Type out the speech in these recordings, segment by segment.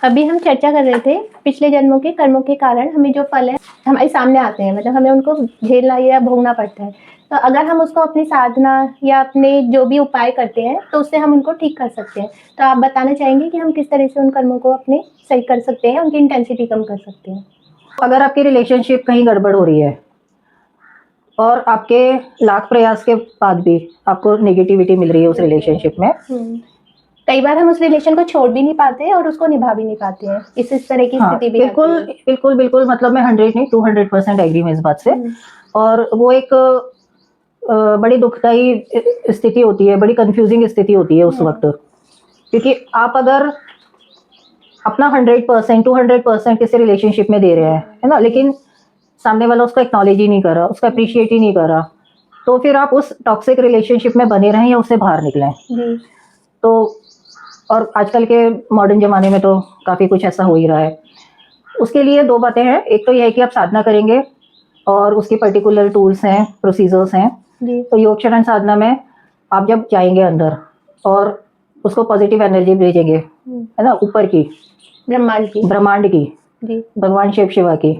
अभी हम चर्चा कर रहे थे पिछले जन्मों के कर्मों के कारण हमें जो फल है हमारे सामने आते हैं, मतलब हमें उनको झेलना या भोगना पड़ता है। तो अगर हम उसको अपनी साधना या अपने जो भी उपाय करते हैं तो उससे हम उनको ठीक कर सकते हैं। तो आप बताना चाहेंगे कि हम किस तरह से उन कर्मों को अपने सही कर सकते हैं, उनकी इंटेंसिटी कम कर सकते हैं? अगर आपकी रिलेशनशिप कहीं गड़बड़ हो रही है और आपके लाख प्रयास के बाद भी आपको नेगेटिविटी मिल रही है उस रिलेशनशिप में, कई बार हम उस रिलेशन को छोड़ भी नहीं पाते और उसको निभा भी नहीं पाते हैं, इस तरह की हाँ, स्थिति भी बिल्कुल आती है। बिल्कुल बिल्कुल, मतलब मैं 100 नहीं 200% एग्री हूँ इस बात से। और वो एक बड़ी दुखदाई स्थिति होती है, बड़ी कंफ्यूजिंग स्थिति होती है उस वक्त, क्योंकि आप अगर अपना 100% 200% किसी रिलेशनशिप में दे रहे हैं, है ना, लेकिन सामने वाला उसको एक्नॉलेज ही नहीं कर रहा, उसका अप्रिशिएट ही नहीं कर रहा, तो फिर आप उस टॉक्सिक रिलेशनशिप में बने रहें या उससे बाहर निकलें। तो और आजकल के मॉडर्न ज़माने में तो काफ़ी कुछ ऐसा हो ही रहा है। उसके लिए 2 बातें हैं, एक तो ये है कि आप साधना करेंगे और उसके पर्टिकुलर टूल्स हैं, प्रोसीजर्स हैं। तो योग शरण साधना में आप जब जाएँगे अंदर और उसको पॉजिटिव एनर्जी भेजेंगे, है ना, ऊपर की, ब्रह्मांड की, भगवान शिव शिवा की।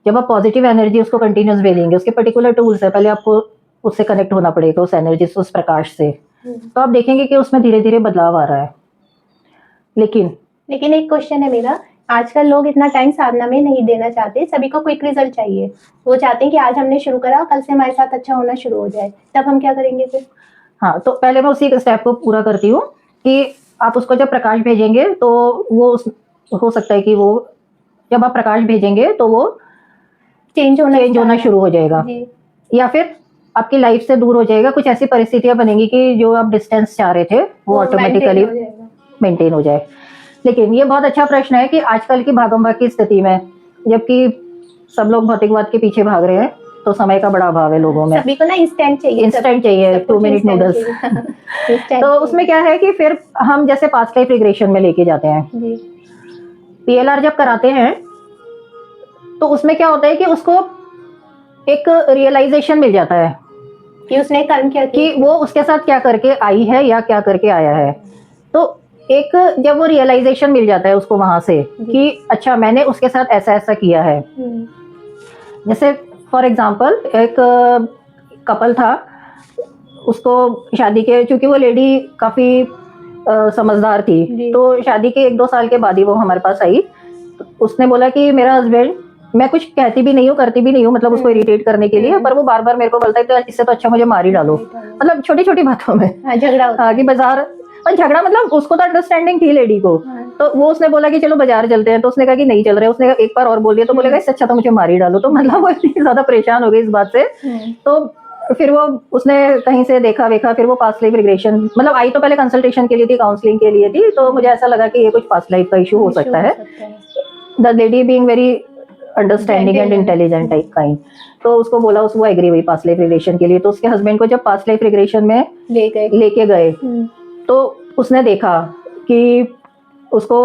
जब आप पॉजिटिव एनर्जी उसको कंटिन्यूस भेजेंगे, उसके पर्टिकुलर टूल्स है, पहले आपको उससे कनेक्ट होना पड़ेगा, उस एनर्जी से, उस प्रकाश से। तो आप देखेंगे कि उसमें धीरे-धीरे बदलाव आ रहा है। लेकिन एक क्वेश्चन है मेरा, आजकल लोग इतना टाइम साधना में नहीं देना चाहते, सभी को क्विक रिजल्ट चाहिए। वो चाहते हैं कि आज हमने शुरू करा, कल से हमारे साथ अच्छा होना शुरू हो जाए, तब हम क्या करेंगे फिर? हाँ, तो पहले मैं उसी स्टेप को पूरा करती हूँ कि आप उसको जब प्रकाश भेजेंगे तो वो हो सकता है कि वो जब आप प्रकाश भेजेंगे तो वो चेंज होना शुरू हो जाएगा, या फिर आपकी लाइफ से दूर हो जाएगा। कुछ ऐसी परिस्थितियां बनेंगी कि जो आप डिस्टेंस चाह रहे थे वो ऑटोमेटिकली मेंटेन हो जाए। लेकिन ये बहुत अच्छा प्रश्न है कि आजकल की भागम-भाग की स्थिति में, जबकि सब लोग भौतिकवाद के पीछे भाग रहे हैं, तो समय का बड़ा अभाव है लोगों में। सभी को ना इंस्टेंट चाहिए 2 मिनट नूडल्स। तो उसमें क्या है कि फिर हम जैसे पास्ट लाइफ रिग्रेशन में लेके जाते हैं। पीएलआर जब कराते हैं तो उसमें क्या होता है कि उसको एक रियलाइजेशन मिल जाता है कि उसने कर्म क्या कि वो उसके साथ क्या करके आई है या क्या करके आया है। तो एक जब वो रियलाइजेशन मिल जाता है उसको वहां से कि अच्छा मैंने उसके साथ ऐसा ऐसा किया है। जैसे फॉर एग्जांपल एक कपल था, उसको शादी के, क्योंकि वो लेडी काफी समझदार थी, तो शादी के 1-2 साल के बाद ही वो हमारे पास आई। तो उसने बोला कि मेरा हस्बैंड, मैं कुछ कहती भी नहीं हूँ, करती भी नहीं हूँ, मतलब उसको इरिटेट करने के लिए, पर वो बार बार मेरे को बोलता है तो इससे तो अच्छा मुझे मार ही डालो, मतलब छोटी छोटी बातों में झगड़ा कि बाजार, और झगड़ा मतलब उसको तो अंडरस्टैंडिंग थी लेडी को। तो वो उसने बोला कि चलो बाजार चलते हैं, तो उसने कहा कि नहीं चल रहे, उसने एक बार और बोल दिया तो बोलेगा इससे अच्छा तो मुझे मार ही डालो। तो मतलब वो इतनी ज्यादा परेशान हो गई इस बात से। तो फिर वो उसने कहीं से देखा वेखा, फिर वो पास्ट लाइफ रिग्रेशन, मतलब आई तो पहले कंसल्टेशन के लिए थी, काउंसलिंग के लिए थी, तो मुझे ऐसा लगा कि ये कुछ पास्ट लाइफ का इशू हो सकता है। The lady being very understanding and intelligent type kind, तो उसको बोला, उसको एग्री हुई पास्ट लाइफ रिग्रेशन के लिए। तो उसके हस्बैंड को जब पास्ट लाइफ रिग्रेशन में लेके गए तो उसने देखा कि उसको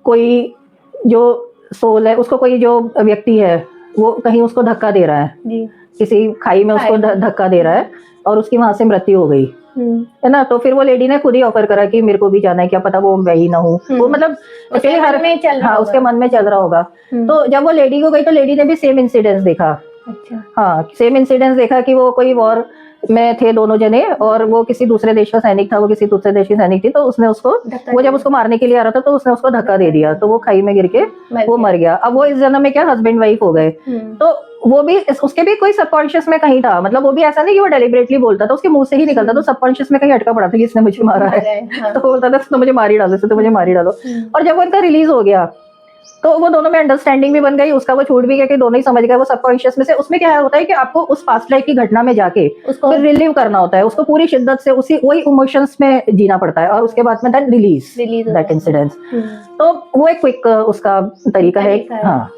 कोई जो सोल है, उसको कोई जो व्यक्ति है वो कहीं उसको धक्का दे रहा है, किसी खाई में उसको धक्का दे रहा है और उसकी वहां से मृत्यु हो गई, है ना। तो फिर वो लेडी ने खुद ही ऑफर करा कि मेरे को भी जाना है, क्या पता वो मैं ही ना हूँ। वो मतलब उसके मन में चल रहा होगा। तो जब वो लेडी को गई तो लेडी ने भी सेम इंसिडेंस देखा। हाँ, सेम इंसिडेंस देखा कि वो कोई वॉर में थे दोनों जने, और वो किसी दूसरे देश का सैनिक था, वो किसी दूसरे देश की सैनिक थी, तो उसने उसको, वो जब उसको मारने के लिए आ रहा था तो उसने उसको धक्का दे दिया, तो वो खाई में गिर के वो मर गया। अब वो इस जन्म में क्या हस्बैंड वाइफ हो गए। तो वो भी उसके भी कोई सबकॉन्शियस में कहीं था, मतलब वो भी ऐसा नहीं कि वो डेलिबरेटली बोलता था, उसके मुंह से ही निकलता, तो सबकॉन्शियस में कहीं अटका पड़ा था कि इसने मुझे मारा है। तो बोलता था तो मुझे मार ही डालो, तो मुझे मार ही डालो। और जब वो इनका रिलीज हो गया तो वो दोनों में अंडरस्टैंडिंग भी बन गई, उसका वो छूट भी गया कि दोनों ही समझ गए वो सबकॉन्शियस में से। उसमें क्या होता है कि आपको उस पास्ट लाइफ की घटना में जाके उसको फिर रिलीव करना होता है, उसको पूरी शिद्दत से उसी वही इमोशंस में जीना पड़ता है, और उसके बाद में दैट रिलीज दैट इंसिडेंस। तो वो एक क्विक उसका तरीका है। हाँ,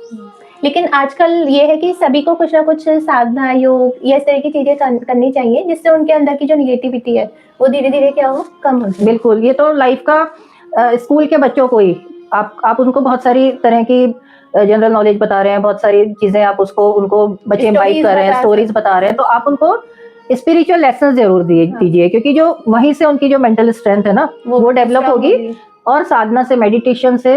लेकिन आजकल ये है कि सभी को कुछ ना कुछ साधना, योग, ये इस तरह की चीजें करनी चाहिए जिससे उनके अंदर की जो निगेटिविटी है वो धीरे धीरे क्या हो, कम हो जाए। बिल्कुल, ये तो लाइफ का स्कूल के बच्चों को ही आप उनको बहुत सारी तरह की जनरल नॉलेज बता रहे हैं, बहुत सारी चीजें आप उनको बच्चे इम्बाइब कर रहे हैं, स्टोरीज बता रहे हैं, तो आप उनको स्पिरिचुअल लेसन जरूर दीजिए, क्योंकि जो वहीं से उनकी जो मेंटल स्ट्रेंथ है ना वो डेवलप होगी, और साधना से, मेडिटेशन से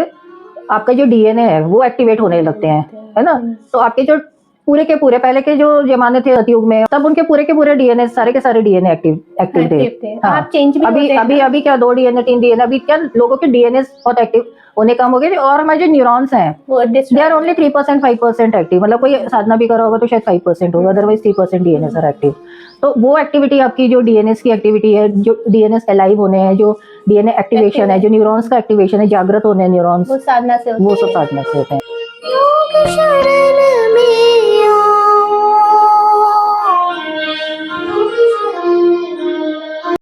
आपका जो डीएनए है वो एक्टिवेट होने लगते हैं, है ना। तो आपके जो पूरे के पूरे पहले के जो जमाने थे सतयुग में, तब उनके पूरे के पूरे डीएनए, सारे के सारे डीएनए एक्टिव थे। हाँ, आप चेंज भी अभी होते हैं अभी ना? अभी क्या 2 डीएनए 3 डीएनए, अभी क्या लोगों के डीएनए बहुत एक्टिव होने कम हो गए। और हमारे जो न्यूरॉन्स हैं वो दे आर ओनली 3% 5% एक्टिव, मतलब कोई साधना भी करा होगा तो शायद 5% होगा, अदरवाइज 3% डीएनए आर एक्टिव। तो वो एक्टिविटी आपकी जो डीएनए की एक्टिविटी है, जो डीएनए अलाइव होने हैं, जो डीएनए एक्टिवेशन है, जो न्यूरॉन्स का एक्टिवेशन है, जागृत होने हैं न्यूरॉन्स, वो साधना से होते वो सब साधना से होते हैं। योग शरण में